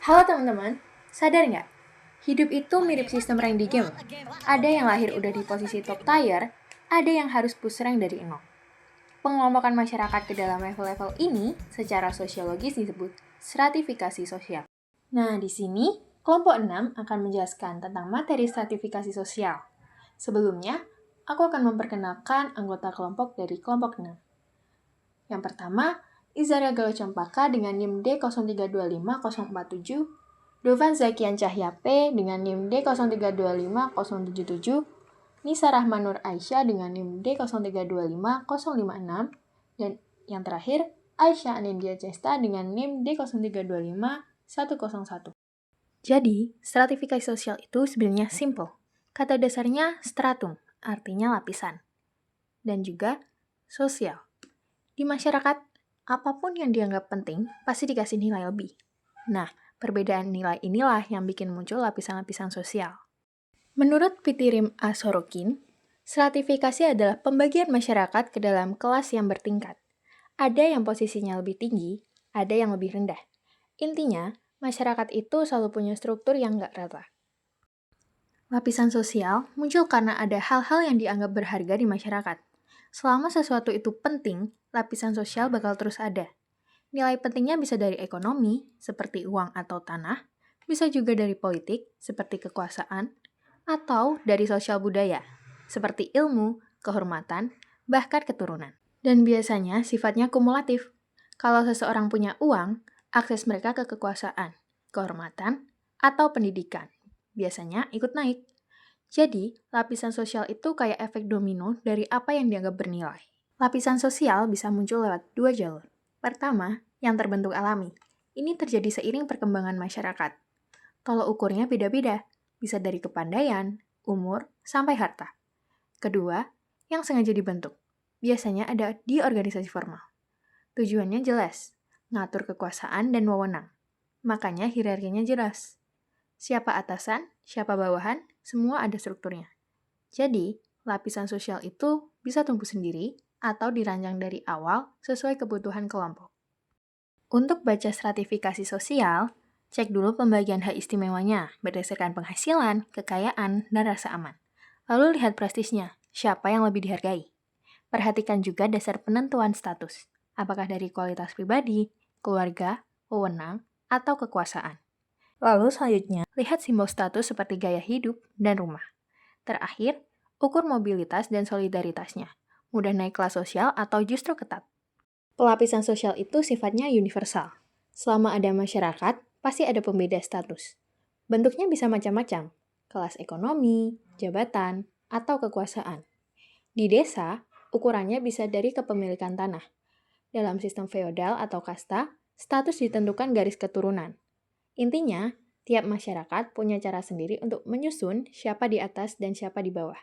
Halo teman-teman, sadar nggak? Hidup itu mirip sistem rank di game. Ada yang lahir udah di posisi top tier, ada yang harus push rank dari nol. Pengelompokan masyarakat ke dalam level-level ini secara sosiologis disebut stratifikasi sosial. Nah, di sini kelompok 6 akan menjelaskan tentang materi stratifikasi sosial. Sebelumnya, aku akan memperkenalkan anggota kelompok dari kelompok 6. Yang pertama, Izaria Galuh Cempaka dengan NIM D0325047, Dovan Zakian Cahya P dengan NIM D0325077, Nisa Rahman Nur Aisyah dengan NIM D0325056, dan yang terakhir, Aisyah Anindya Cesta dengan NIM D0325101. Jadi, stratifikasi sosial itu sebenarnya simple. Kata dasarnya stratum, artinya lapisan. Dan juga sosial. Di masyarakat, apapun yang dianggap penting pasti dikasih nilai lebih. Nah, perbedaan nilai inilah yang bikin muncul lapisan-lapisan sosial. Menurut Pitirim A. Sorokin, stratifikasi adalah pembagian masyarakat ke dalam kelas yang bertingkat. Ada yang posisinya lebih tinggi, ada yang lebih rendah. Intinya, masyarakat itu selalu punya struktur yang nggak rata. Lapisan sosial muncul karena ada hal-hal yang dianggap berharga di masyarakat. Selama sesuatu itu penting, lapisan sosial bakal terus ada. Nilai pentingnya bisa dari ekonomi, seperti uang atau tanah, bisa juga dari politik, seperti kekuasaan, atau dari sosial budaya, seperti ilmu, kehormatan, bahkan keturunan. Dan biasanya sifatnya kumulatif. Kalau seseorang punya uang, akses mereka ke kekuasaan, kehormatan, atau pendidikan biasanya ikut naik. Jadi, lapisan sosial itu kayak efek domino dari apa yang dianggap bernilai. Lapisan sosial bisa muncul lewat dua jalur. Pertama, yang terbentuk alami. Ini terjadi seiring perkembangan masyarakat. Tolok ukurnya beda-beda, bisa dari kepandaian, umur, sampai harta. Kedua, yang sengaja dibentuk. Biasanya ada di organisasi formal. Tujuannya jelas, ngatur kekuasaan dan wewenang. Makanya hierarkinya jelas. Siapa atasan, siapa bawahan, semua ada strukturnya. Jadi, lapisan sosial itu bisa tumbuh sendiri atau dirancang dari awal sesuai kebutuhan kelompok. Untuk baca stratifikasi sosial, cek dulu pembagian hak istimewanya berdasarkan penghasilan, kekayaan, dan rasa aman. Lalu lihat prestisnya, siapa yang lebih dihargai. Perhatikan juga dasar penentuan status, apakah dari kualitas pribadi, keluarga, wewenang, atau kekuasaan. Lalu selanjutnya, lihat simbol status seperti gaya hidup dan rumah. Terakhir, ukur mobilitas dan solidaritasnya. Mudah naik kelas sosial atau justru ketat. Pelapisan sosial itu sifatnya universal. Selama ada masyarakat, pasti ada pembeda status. Bentuknya bisa macam-macam, kelas ekonomi, jabatan, atau kekuasaan. Di desa, ukurannya bisa dari kepemilikan tanah. Dalam sistem feodal atau kasta, status ditentukan garis keturunan. Intinya, tiap masyarakat punya cara sendiri untuk menyusun siapa di atas dan siapa di bawah.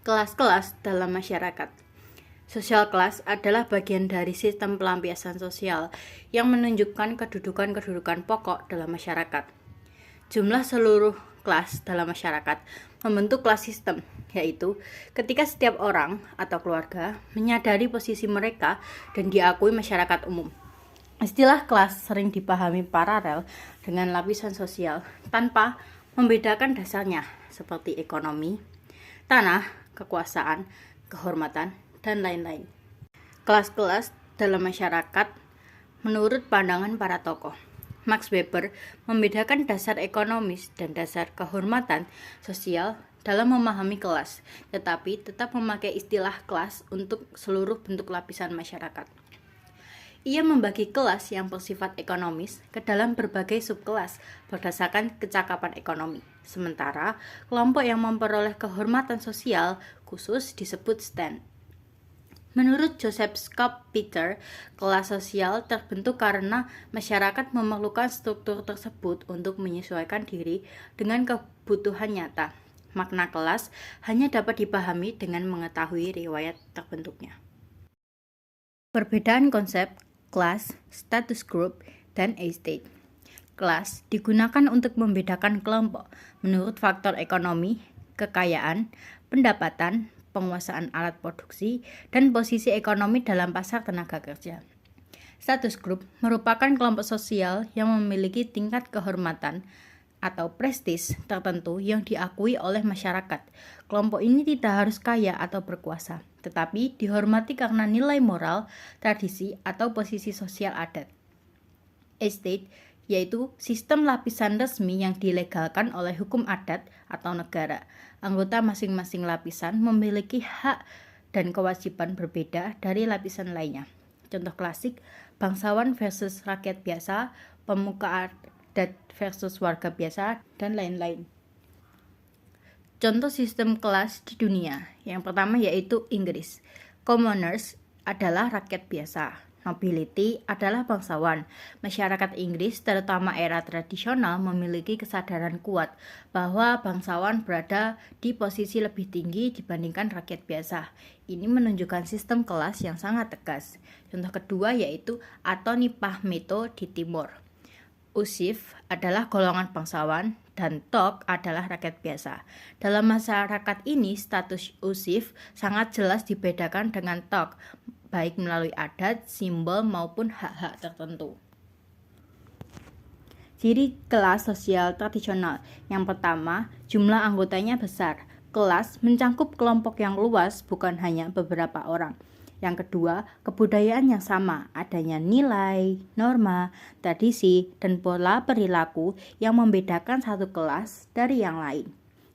Kelas-kelas dalam masyarakat. Social class adalah bagian dari sistem pelampiasan sosial yang menunjukkan kedudukan-kedudukan pokok dalam masyarakat. Jumlah seluruh kelas dalam masyarakat membentuk kelas sistem, yaitu ketika setiap orang atau keluarga menyadari posisi mereka dan diakui masyarakat umum. Istilah kelas sering dipahami paralel dengan lapisan sosial tanpa membedakan dasarnya seperti ekonomi, tanah, kekuasaan, kehormatan, dan lain-lain. Kelas-kelas dalam masyarakat menurut pandangan para tokoh. Max Weber membedakan dasar ekonomis dan dasar kehormatan sosial dalam memahami kelas, tetapi tetap memakai istilah kelas untuk seluruh bentuk lapisan masyarakat. Ia membagi kelas yang bersifat ekonomis ke dalam berbagai subkelas berdasarkan kecakapan ekonomi. Sementara kelompok yang memperoleh kehormatan sosial khusus disebut stand. Menurut Joseph Scott Peter, kelas sosial terbentuk karena masyarakat memerlukan struktur tersebut untuk menyesuaikan diri dengan kebutuhan nyata. Makna kelas hanya dapat dipahami dengan mengetahui riwayat terbentuknya. Perbedaan konsep kelas, status group, dan estate. Kelas digunakan untuk membedakan kelompok menurut faktor ekonomi, kekayaan, pendapatan, penguasaan alat produksi, dan posisi ekonomi dalam pasar tenaga kerja. Status grup merupakan kelompok sosial yang memiliki tingkat kehormatan atau prestis tertentu yang diakui oleh masyarakat. Kelompok ini tidak harus kaya atau berkuasa, tetapi dihormati karena nilai moral, tradisi, atau posisi sosial adat. Estate yaitu sistem lapisan resmi yang dilegalkan oleh hukum adat atau negara. Anggota masing-masing lapisan memiliki hak dan kewajiban berbeda dari lapisan lainnya. Contoh klasik, bangsawan versus rakyat biasa, pemuka adat versus warga biasa, dan lain-lain. Contoh sistem kelas di dunia. Yang pertama yaitu Inggris. Commoners adalah rakyat biasa. Nobility adalah bangsawan. Masyarakat Inggris, terutama era tradisional, memiliki kesadaran kuat bahwa bangsawan berada di posisi lebih tinggi dibandingkan rakyat biasa. Ini menunjukkan sistem kelas yang sangat tegas. Contoh kedua yaitu Atonipahmeto di Timur. Usif adalah golongan bangsawan dan Tok adalah rakyat biasa. Dalam masyarakat ini, status Usif sangat jelas dibedakan dengan Tok, baik melalui adat, simbol, maupun hak-hak tertentu. Ciri kelas sosial tradisional. Yang pertama, jumlah anggotanya besar. Kelas mencangkup kelompok yang luas, bukan hanya beberapa orang. Yang kedua, kebudayaan yang sama, adanya nilai, norma, tradisi, dan pola perilaku yang membedakan satu kelas dari yang lain.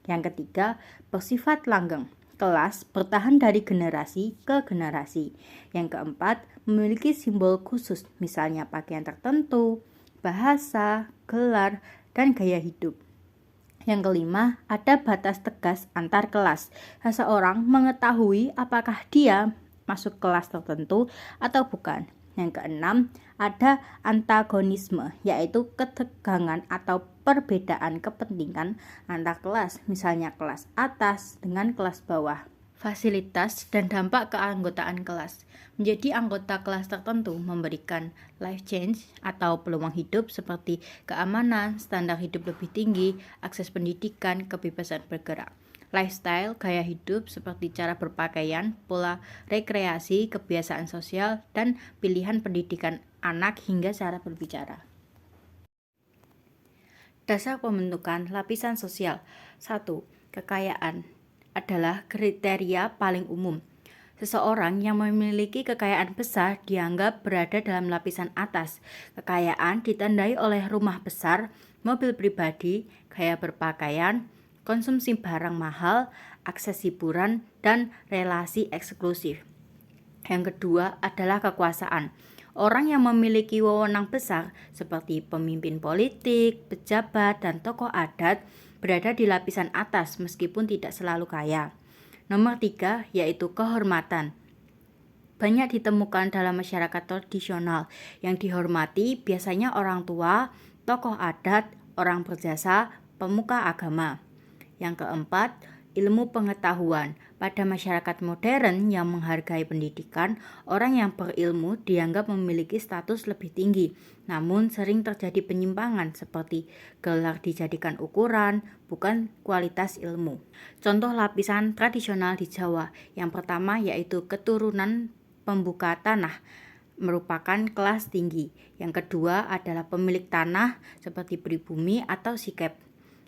Yang ketiga, bersifat langgeng. Kelas bertahan dari generasi ke generasi. Yang keempat, memiliki simbol khusus, misalnya pakaian tertentu, bahasa, gelar, dan gaya hidup. Yang kelima, ada batas tegas antar kelas. Seseorang mengetahui apakah dia masuk kelas tertentu atau bukan. Yang keenam, ada antagonisme, yaitu ketegangan atau perbedaan kepentingan antar kelas, misalnya kelas atas dengan kelas bawah. Fasilitas dan dampak keanggotaan kelas. Menjadi anggota kelas tertentu memberikan life change atau peluang hidup seperti keamanan, standar hidup lebih tinggi, akses pendidikan, kebebasan bergerak. Lifestyle, gaya hidup seperti cara berpakaian, pola rekreasi, kebiasaan sosial, dan pilihan pendidikan anak hingga cara berbicara. Dasar pembentukan lapisan sosial. 1. Kekayaan adalah kriteria paling umum. Seseorang yang memiliki kekayaan besar dianggap berada dalam lapisan atas. Kekayaan ditandai oleh rumah besar, mobil pribadi, gaya berpakaian, konsumsi barang mahal, akses hiburan, dan relasi eksklusif. Yang kedua adalah kekuasaan. Orang yang memiliki wewenang besar seperti pemimpin politik, pejabat, dan tokoh adat berada di lapisan atas meskipun tidak selalu kaya. Nomor 3 yaitu kehormatan. Banyak ditemukan dalam masyarakat tradisional. Yang dihormati biasanya orang tua, tokoh adat, orang berjasa, pemuka agama. Yang keempat, ilmu pengetahuan. Pada masyarakat modern yang menghargai pendidikan, orang yang berilmu dianggap memiliki status lebih tinggi. Namun sering terjadi penyimpangan seperti gelar dijadikan ukuran, bukan kualitas ilmu. Contoh lapisan tradisional di Jawa. Yang pertama yaitu keturunan pembuka tanah, merupakan kelas tinggi. Yang kedua adalah pemilik tanah seperti pribumi atau sikep.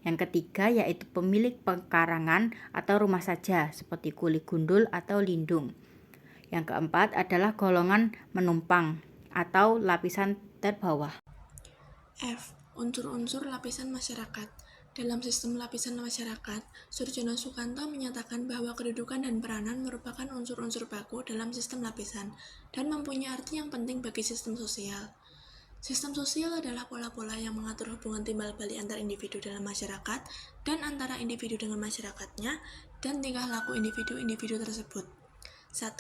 Yang ketiga yaitu pemilik pekarangan atau rumah saja seperti kuli gundul atau lindung. Yang keempat adalah golongan menumpang atau lapisan terbawah. F. Unsur-unsur lapisan masyarakat. Dalam sistem lapisan masyarakat, Surjono Sukanto menyatakan bahwa kedudukan dan peranan merupakan unsur-unsur baku dalam sistem lapisan dan mempunyai arti yang penting bagi sistem sosial. Sistem sosial adalah pola-pola yang mengatur hubungan timbal balik antar individu dalam masyarakat dan antara individu dengan masyarakatnya dan tingkah laku individu-individu tersebut. 1.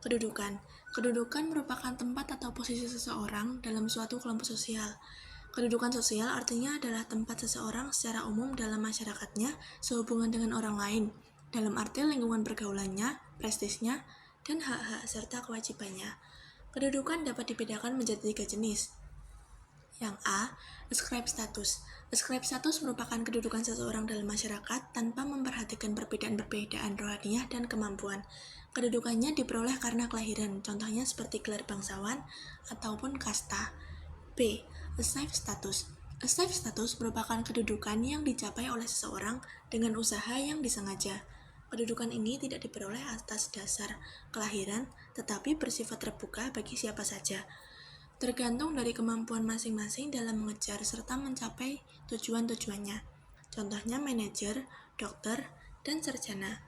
Kedudukan. Kedudukan merupakan tempat atau posisi seseorang dalam suatu kelompok sosial. Kedudukan sosial artinya adalah tempat seseorang secara umum dalam masyarakatnya sehubungan dengan orang lain, dalam arti lingkungan pergaulannya, prestisnya, dan hak-hak serta kewajibannya. Kedudukan dapat dibedakan menjadi 3 jenis, Yang A. Ascribe status. Ascribe status merupakan kedudukan seseorang dalam masyarakat tanpa memperhatikan perbedaan-perbedaan rohaniah dan kemampuan. Kedudukannya diperoleh karena kelahiran, contohnya seperti gelar bangsawan ataupun kasta. B. Ascribe status. Ascribe status merupakan kedudukan yang dicapai oleh seseorang dengan usaha yang disengaja. Kedudukan ini tidak diperoleh atas dasar kelahiran, tetapi bersifat terbuka bagi siapa saja, tergantung dari kemampuan masing-masing dalam mengejar serta mencapai tujuan-tujuannya. Contohnya manajer, dokter, dan sarjana.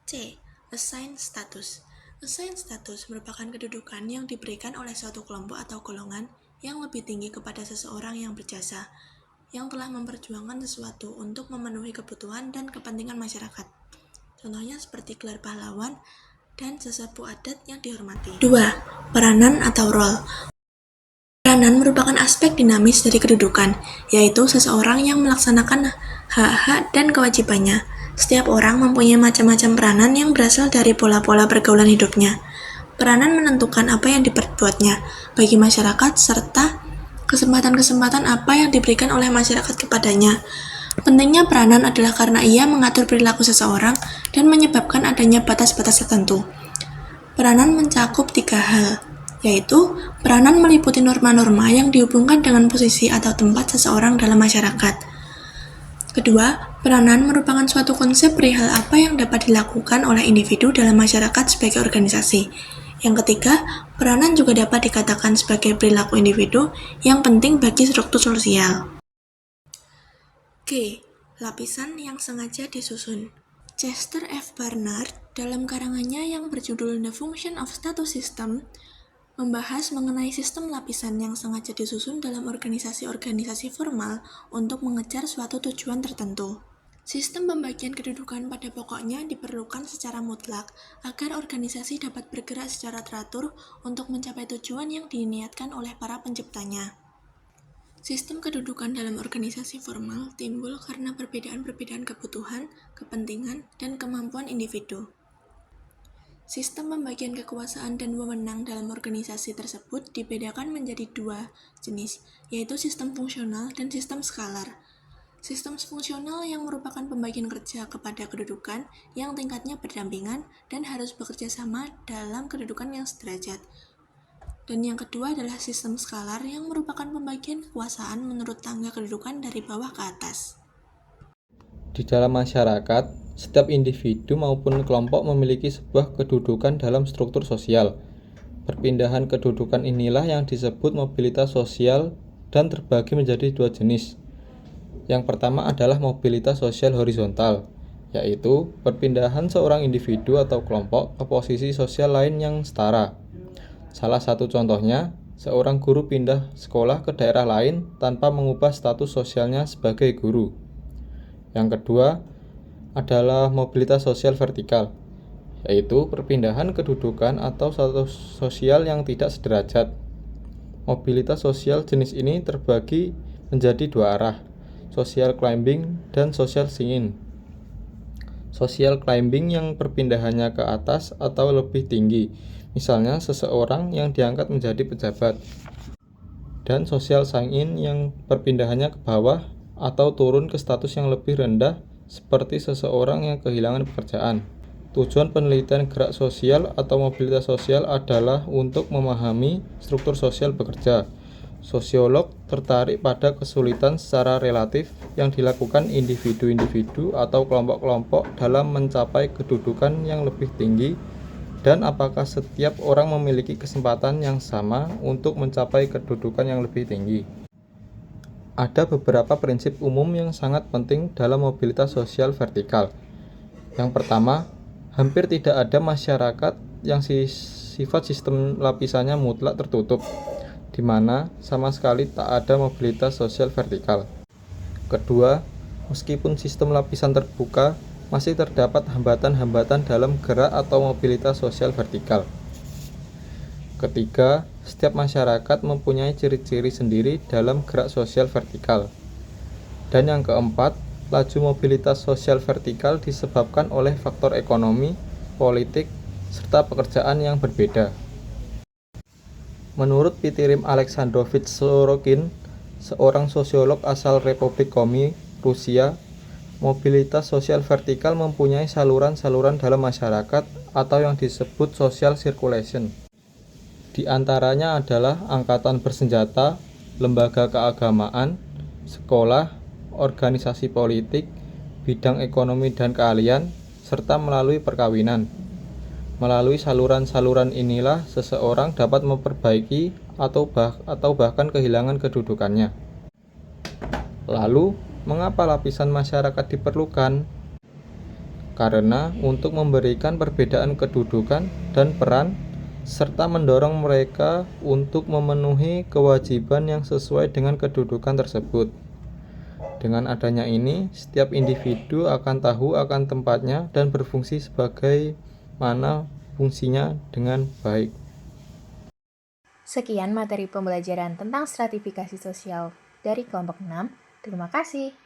C. Assign status. Assign status merupakan kedudukan yang diberikan oleh suatu kelompok atau golongan yang lebih tinggi kepada seseorang yang berjasa, yang telah memperjuangkan sesuatu untuk memenuhi kebutuhan dan kepentingan masyarakat. Contohnya seperti gelar pahlawan dan sesepuh adat yang dihormati. 2. Peranan atau role. Peranan merupakan aspek dinamis dari kedudukan, yaitu seseorang yang melaksanakan hak-hak dan kewajibannya. Setiap orang mempunyai macam-macam peranan yang berasal dari pola-pola pergaulan hidupnya. Peranan menentukan apa yang diperbuatnya bagi masyarakat serta kesempatan-kesempatan apa yang diberikan oleh masyarakat kepadanya. Pentingnya peranan adalah karena ia mengatur perilaku seseorang dan menyebabkan adanya batas-batas tertentu. Peranan mencakup 3 hal, yaitu peranan meliputi norma-norma yang dihubungkan dengan posisi atau tempat seseorang dalam masyarakat. Kedua, peranan merupakan suatu konsep perihal apa yang dapat dilakukan oleh individu dalam masyarakat sebagai organisasi. Yang ketiga, peranan juga dapat dikatakan sebagai perilaku individu yang penting bagi struktur sosial. G. Lapisan yang sengaja disusun. Chester F. Barnard dalam karangannya yang berjudul The Function of Status System membahas mengenai sistem lapisan yang sengaja disusun dalam organisasi-organisasi formal untuk mengejar suatu tujuan tertentu. Sistem pembagian kedudukan pada pokoknya diperlukan secara mutlak agar organisasi dapat bergerak secara teratur untuk mencapai tujuan yang diniatkan oleh para penciptanya. Sistem kedudukan dalam organisasi formal timbul karena perbedaan-perbedaan kebutuhan, kepentingan, dan kemampuan individu. Sistem pembagian kekuasaan dan wewenang dalam organisasi tersebut dibedakan menjadi 2 jenis, yaitu sistem fungsional dan sistem skalar. Sistem fungsional yang merupakan pembagian kerja kepada kedudukan yang tingkatnya berdampingan dan harus bekerja sama dalam kedudukan yang sederajat. Dan yang kedua adalah sistem skalar yang merupakan pembagian kekuasaan menurut tangga kedudukan dari bawah ke atas. Di dalam masyarakat, setiap individu maupun kelompok memiliki sebuah kedudukan dalam struktur sosial. Perpindahan kedudukan inilah yang disebut mobilitas sosial dan terbagi menjadi 2 jenis. Yang pertama adalah mobilitas sosial horizontal, yaitu perpindahan seorang individu atau kelompok ke posisi sosial lain yang setara. Salah satu contohnya, seorang guru pindah sekolah ke daerah lain tanpa mengubah status sosialnya sebagai guru. Yang kedua adalah mobilitas sosial vertikal, yaitu perpindahan kedudukan atau status sosial yang tidak sederajat. Mobilitas sosial jenis ini terbagi menjadi 2 arah, social climbing dan social singing. Social climbing yang perpindahannya ke atas atau lebih tinggi, misalnya seseorang yang diangkat menjadi pejabat. Dan social singing yang perpindahannya ke bawah atau turun ke status yang lebih rendah, seperti seseorang yang kehilangan pekerjaan. Tujuan penelitian gerak sosial atau mobilitas sosial adalah untuk memahami struktur sosial bekerja. Sosiolog tertarik pada kesulitan secara relatif yang dilakukan individu-individu atau kelompok-kelompok dalam mencapai kedudukan yang lebih tinggi, dan apakah setiap orang memiliki kesempatan yang sama untuk mencapai kedudukan yang lebih tinggi. Ada beberapa prinsip umum yang sangat penting dalam mobilitas sosial vertikal. Yang pertama, hampir tidak ada masyarakat yang sifat sistem lapisannya mutlak tertutup, di mana sama sekali tak ada mobilitas sosial vertikal. Kedua, meskipun sistem lapisan terbuka, masih terdapat hambatan-hambatan dalam gerak atau mobilitas sosial vertikal. Ketiga, setiap masyarakat mempunyai ciri-ciri sendiri dalam gerak sosial vertikal. Dan yang keempat, laju mobilitas sosial vertikal disebabkan oleh faktor ekonomi, politik, serta pekerjaan yang berbeda. Menurut Pitirim Aleksandrovich Sorokin, seorang sosiolog asal Republik Komi, Rusia, mobilitas sosial vertikal mempunyai saluran-saluran dalam masyarakat atau yang disebut social circulation. Di antaranya adalah angkatan bersenjata, lembaga keagamaan, sekolah, organisasi politik, bidang ekonomi dan keahlian, serta melalui perkawinan. Melalui saluran-saluran inilah seseorang dapat memperbaiki atau bahkan kehilangan kedudukannya. Lalu, mengapa lapisan masyarakat diperlukan? Karena untuk memberikan perbedaan kedudukan dan peran, serta mendorong mereka untuk memenuhi kewajiban yang sesuai dengan kedudukan tersebut. Dengan adanya ini, setiap individu akan tahu akan tempatnya dan berfungsi sebagaimana fungsinya dengan baik. Sekian materi pembelajaran tentang stratifikasi sosial dari kelompok 6. Terima kasih.